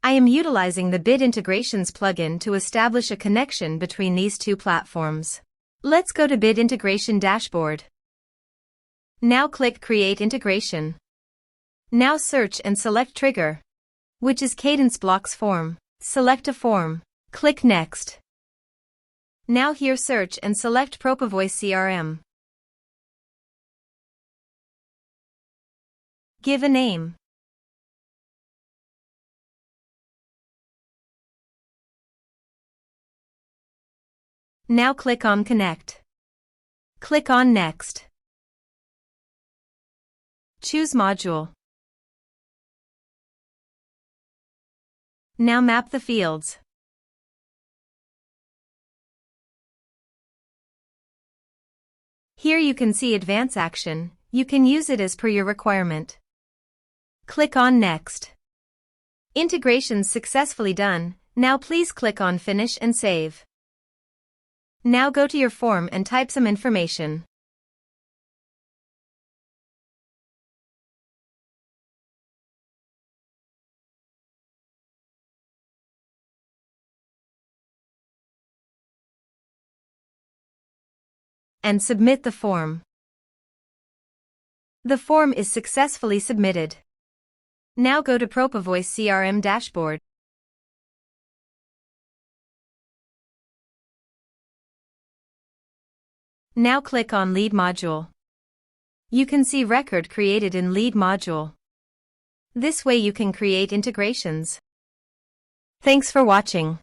I am utilizing the Bit Integrations plugin to establish a connection between these two platforms. Let's go to Bit Integration Dashboard. Now click Create Integration. Now search and select Trigger, which is Kadence Blocks Form. Select a form. Click Next. Now here search and select Propovoice CRM. Give a name. Now click on Connect. Click on Next. Choose Module. Now map the fields. Here you can see Advance Action. You can use it as per your requirement. Click on Next. Integrations successfully done. Now please click on Finish and Save. Now go to your form and type some information. And submit the form. The form is successfully submitted. Now go to Propovoice CRM dashboard. Now click on Lead module. You can see record created in Lead module. This way you can create integrations. Thanks for watching.